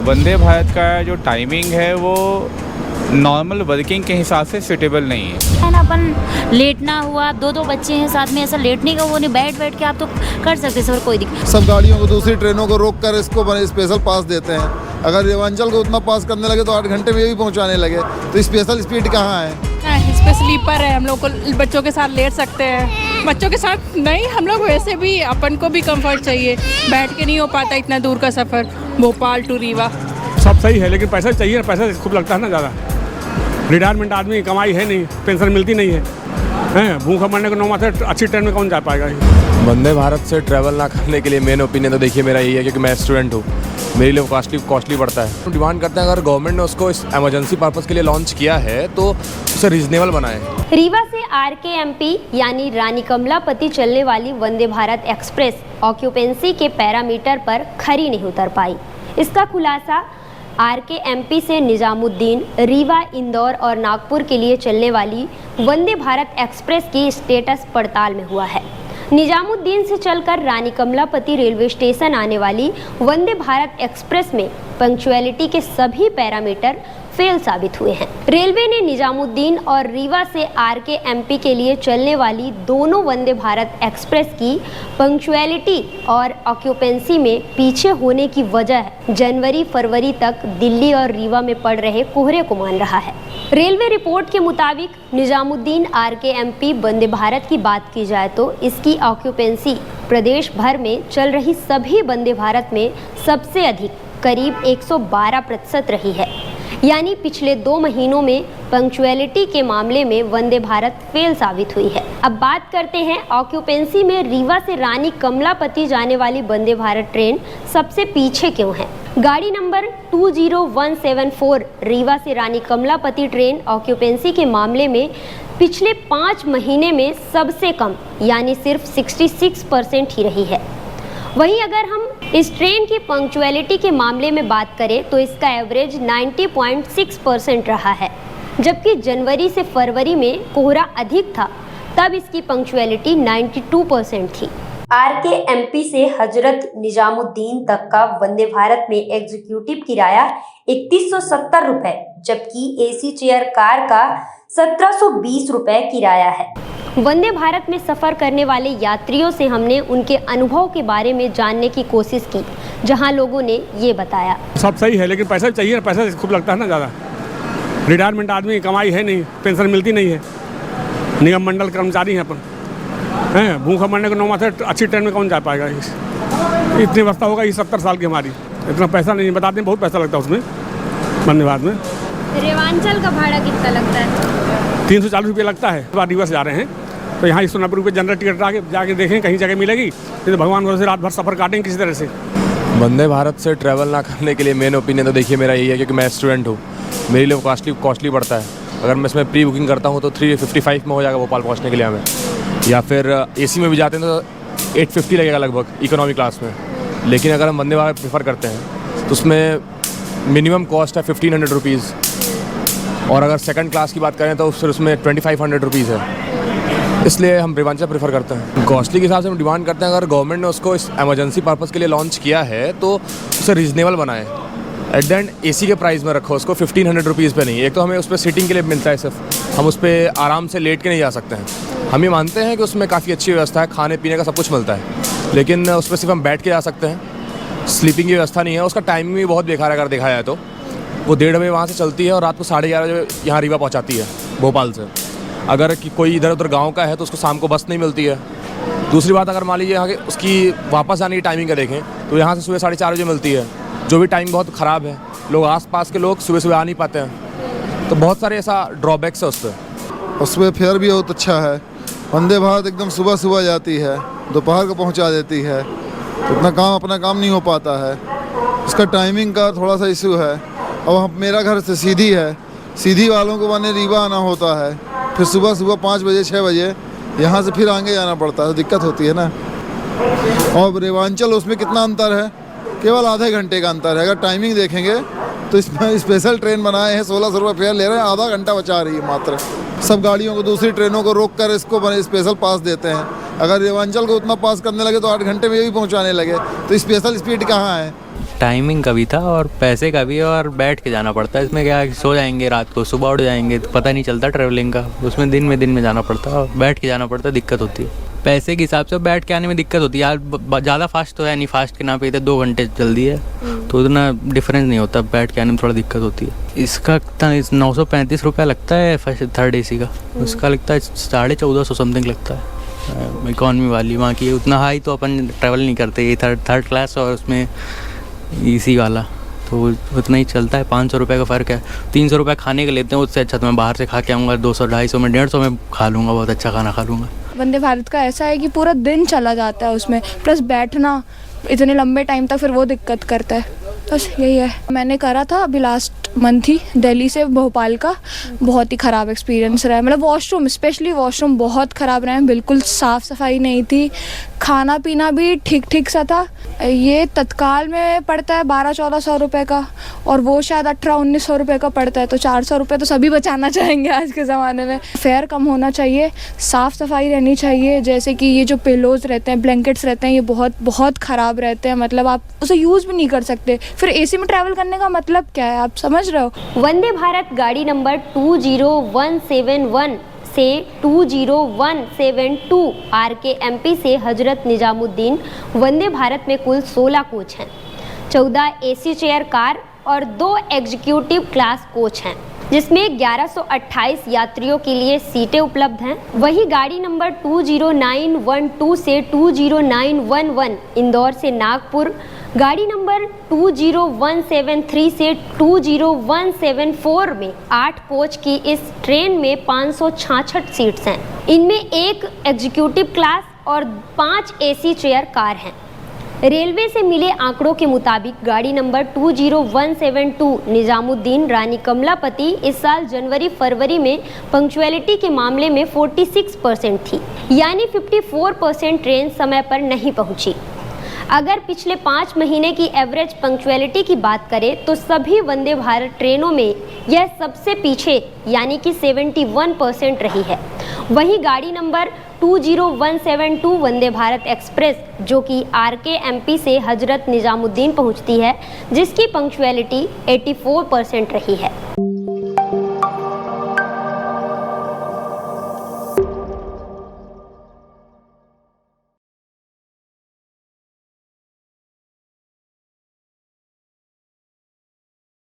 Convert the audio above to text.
वंदे भारत का जो टाइमिंग है वो नॉर्मल वर्किंग के हिसाब से सूटेबल नहीं है ना। अपन लेटना हुआ, दो दो बच्चे हैं साथ में, ऐसा लेटने का वो नहीं, बैठ के आप तो कर सकते सर, कोई दिक्कत। सब गाड़ियों को दूसरी ट्रेनों को रोक कर इसको स्पेशल पास देते हैं। अगर रेवांचल को उतना पास करने लगे तो 8 घंटे में भी पहुंचाने लगे, तो स्पेशल स्पीड कहाँ है? इस पे स्लीपर है, हम लोग को बच्चों के साथ लेट सकते हैं। बच्चों के साथ नहीं, हम लोग वैसे भी अपन को भी कंफर्ट चाहिए, बैठ के नहीं हो पाता इतना दूर का सफ़र भोपाल टू रीवा। सब सही है लेकिन पैसा चाहिए, पैसा खूब लगता है ना ज़्यादा। रिटायरमेंट आदमी कमाई है नहीं, पेंशन मिलती नहीं है, भूखा मरने को नौमा से अच्छी ट्रेन में कौन जा पाएगा। वंदे भारत से ट्रैवल ना करने के लिए मेन ओपिनियन तो देखिए मेरा यही है, क्योंकि मैं स्टूडेंट हूँ, मेरे लिए कॉस्टली पड़ता है। डिमांड करते हैं अगर गवर्नमेंट ने उसको इस इमरजेंसी पर्पस के लिए लॉन्च किया है तो उसे रीजनेबल बनाए। रीवा से RKMP यानी रानी कमलापति चलने वाली वंदे भारत एक्सप्रेस ऑक्यूपेंसी के पैरामीटर पर खरी नहीं उतर पाई। इसका खुलासा RKMP से निजामुद्दीन, रीवा, इंदौर और नागपुर के लिए चलने वाली वंदे भारत एक्सप्रेस की स्टेटस पड़ताल में हुआ है। निजामुद्दीन से चलकर रानी कमलापति रेलवे स्टेशन आने वाली वंदे भारत एक्सप्रेस में पंक्चुअलिटी के सभी पैरामीटर फेल साबित हुए हैं। रेलवे ने निजामुद्दीन और रीवा से RKMP के लिए चलने वाली दोनों वंदे भारत एक्सप्रेस की पंक्चुअलिटी और ऑक्यूपेंसी में पीछे होने की वजह जनवरी-फरवरी तक दिल्ली और रीवा में पड़ रहे कोहरे को मान रहा है। रेलवे रिपोर्ट के मुताबिक निजामुद्दीन RKMP वंदे भारत की बात की जाए तो इसकी ऑक्यूपेंसी प्रदेश भर में चल रही सभी वंदे भारत में सबसे अधिक करीब 112% रही है। यानी पिछले 2 महीनों में पंक्चुअलिटी के मामले में वंदे भारत फेल साबित हुई है। अब बात करते हैं ऑक्यूपेंसी में रीवा से रानी कमलापति जाने वाली वंदे भारत ट्रेन सबसे पीछे क्यों है। गाड़ी नंबर 20174 रीवा से रानी कमलापति ट्रेन ऑक्यूपेंसी के मामले में पिछले 5 महीने में सबसे कम यानी सिर्फ 66% ही रही है। वहीं अगर हम इस ट्रेन की पंक्चुअलिटी के मामले में बात करें तो इसका एवरेज 90.6% रहा है, जबकि जनवरी से फरवरी में कोहरा अधिक था, तब इसकी पंक्चुअलिटी 92% थी। RKMP से हजरत निजामुद्दीन तक का वंदे भारत में एग्जीक्यूटिव किराया 3170 रुपए, जबकि AC चेयर कार का 1720 रुपए किराया है। वंदे भारत में सफ़र करने वाले यात्रियों से हमने उनके अनुभव के बारे में जानने की कोशिश की, जहां लोगों ने ये बताया। सब सही है लेकिन पैसा चाहिए, पैसा खूब लगता है ना ज़्यादा। रिटायरमेंट आदमी कमाई है नहीं, पेंशन मिलती नहीं है, निगम मंडल कर्मचारी हैं अपन, भूखा मरने को नौमा से अच्छी ट्रेन में कौन जा पाएगा। इतनी व्यवस्था होगा, ये 70 साल की हमारी, इतना पैसा नहीं बताते हैं, बहुत पैसा लगता है उसमें वंदे भारत में। रेवांचल का भाड़ा कितना लगता है? 340 रुपये लगता है। बाद रीवा से जा रहे हैं तो यहाँ 190 रुपये जनरल टिकट आके जाके देखें कहीं जगह मिलेगी, तो भगवान भरोसे रात भर सफ़र काटेंगे किसी तरह से। वंदे भारत से ट्रैवल ना करने के लिए मेन ओपिनियन तो देखिए मेरा यही है, क्योंकि मैं स्टूडेंट हूँ, मेरे लिए कॉस्टली पड़ता है। अगर मैं इसमें प्री बुकिंग करता हूँ तो 355 में हो जाएगा भोपाल पहुँचने के लिए हमें, या फिर AC में भी जाते हैं तो 850 लगेगा लगभग इकोनॉमी क्लास में। लेकिन अगर हम वंदे भारत प्रेफर करते हैं तो उसमें मिनिमम कॉस्ट है 1500 रुपीज़, और अगर सेकंड क्लास की बात करें तो फिर उसमें 2500 रुपीज़ है। इसलिए हम रेवांचल प्रेफर करते हैं। कॉस्टली के हिसाब से हम डिमांड करते हैं अगर गवर्नमेंट ने उसको इस इमरजेंसी पर्पस के लिए लॉन्च किया है तो उसे रीजनेबल बनाए। एट द एंड AC के प्राइस में रखो उसको, 1500 रुपीज़ पे नहीं। एक तो हमें उस पर सीटिंग के लिए मिलता है सिर्फ, हम उस पर आराम से लेट के नहीं जा सकते हैं। हम ये मानते हैं कि उसमें काफ़ी अच्छी व्यवस्था है, खाने पीने का सब कुछ मिलता है, लेकिन उस पर सिर्फ हम बैठ के जा सकते हैं, स्लीपिंग की व्यवस्था नहीं है। उसका टाइमिंग भी बहुत बेकार है अगर देखा जाए तो। वो 1:30 बजे वहाँ से चलती है और रात को 11:30 बजे यहाँ रीवा पहुँचाती है भोपाल से। अगर कि कोई इधर उधर गांव का है तो उसको शाम को बस नहीं मिलती है। दूसरी बात, अगर मान लीजिए यहाँ के उसकी वापस आने की टाइमिंग का देखें तो यहाँ से सुबह 4:30 बजे मिलती है, जो भी टाइमिंग बहुत ख़राब है। लोग आसपास के लोग सुबह आ नहीं पाते हैं, तो बहुत सारे ऐसा ड्रॉबैक्स है उस पर फेयर भी बहुत अच्छा है। वंदे भारत एकदम सुबह जाती है, दोपहर को पहुँचा देती है, तो अपना काम नहीं हो पाता है। इसका टाइमिंग का थोड़ा सा इशू है। अब मेरा घर से सीधी है, सीधी वालों को माने रीवा आना होता है, फिर सुबह 5 बजे 6 बजे यहाँ से फिर आगे जाना पड़ता है, तो दिक्कत होती है ना। और रेवांचल उसमें कितना अंतर है, केवल आधे घंटे का अंतर है। अगर टाइमिंग देखेंगे तो इसमें स्पेशल ट्रेन बनाए हैं, 1600 रुपये फेयर ले रहे हैं, आधा घंटा बचा रही है मात्र। सब गाड़ियों को दूसरी ट्रेनों को रोक कर इसको स्पेशल पास देते हैं। अगर रेवांचल को उतना पास करने लगे तो 8 घंटे में ये भी पहुंचाने लगे, तो स्पेशल स्पीड कहाँ है? टाइमिंग का भी था और पैसे का भी, और बैठ के जाना पड़ता है। इसमें क्या है कि सो जाएंगे रात को, सुबह उठ जाएंगे तो पता नहीं चलता ट्रैवलिंग का। उसमें दिन में जाना पड़ता है और बैठ के जाना पड़ता है, दिक्कत होती है। पैसे के हिसाब से बैठ के आने में दिक्कत होती है यार। ज़्यादा फास्ट तो है नहीं, फास्ट के नाम पे इधर 2 घंटे जल्दी है तो उतना डिफरेंस नहीं होता, बैठ के आने में थोड़ा दिक्कत होती है। इसका 935 रुपया लगता है फर्स्ट 3rd AC का, उसका लगता है 1450 समथिंग लगता है इकॉनमी वाली। वहाँ की उतना हाई तो अपन ट्रैवल नहीं करते, ये थर्ड क्लास और उसमें AC वाला तो उतना ही चलता है। 500 रुपये का फ़र्क है। 300 रुपये खाने के लेते हैं, उससे अच्छा तो मैं बाहर से खा के आऊँगा 200-250 में 150 में खा लूँगा, बहुत अच्छा खाना खा लूँगा। वंदे भारत का ऐसा है कि पूरा दिन चला जाता है उसमें, प्लस बैठना इतने लंबे टाइम तक फिर वो दिक्कत करता है। बस यही है। मैंने करा था अभी लास्ट मंथ ही दिल्ली से भोपाल का, बहुत ही ख़राब एक्सपीरियंस रहा है। मतलब वॉशरूम, स्पेशली वॉशरूम बहुत ख़राब रहे हैं, बिल्कुल साफ़ सफाई नहीं थी, खाना पीना भी ठीक सा था। ये तत्काल में पड़ता है 1200-1400 रुपये का और वो शायद 1800-1900 रुपये का पड़ता है, तो 400 रुपये तो सभी बचाना चाहेंगे आज के ज़माने में। फेयर कम होना चाहिए, साफ़ सफाई रहनी चाहिए। जैसे कि ये जो पिलोज़ रहते हैं, ब्लैंकेट्स रहते हैं, ये बहुत ख़राब रहते हैं, मतलब आप उसे यूज़ भी नहीं कर सकते। फिर AC में ट्रैवल करने का मतलब क्या है, आप समझ रहे हो। वंदे भारत गाड़ी नंबर 20171 से 20172 RKMP से हजरत निजामुद्दीन वंदे भारत में कुल 16 कोच हैं। 14 AC चेयर कार और 2 एग्जीक्यूटिव क्लास कोच हैं, जिसमें 1128 यात्रियों के लिए सीटें उपलब्ध हैं। वही गाड़ी नंबर 20912 से 20911 इंदौर से नागपुर, गाड़ी नंबर 20173 से 20174 में 8 कोच की इस ट्रेन में 566 सीट्स हैं। इनमें 1 एग्जीक्यूटिव क्लास और 5 AC चेयर कार हैं। रेलवे से मिले आंकड़ों के मुताबिक गाड़ी नंबर 20172 निजामुद्दीन रानी कमलापति इस साल जनवरी-फरवरी में पंक्चुअलिटी के मामले में 46% थी, यानी 54% ट्रेन समय पर नहीं पहुंची। अगर पिछले 5 महीने की एवरेज पंक्चुअलिटी की बात करें तो सभी वंदे भारत ट्रेनों में यह सबसे पीछे यानी कि 71% रही है। वहीं गाड़ी नंबर 20172 वंदे भारत एक्सप्रेस, जो कि RKMP से हजरत निजामुद्दीन पहुंचती है, जिसकी पंक्चुअलिटी 84% रही है।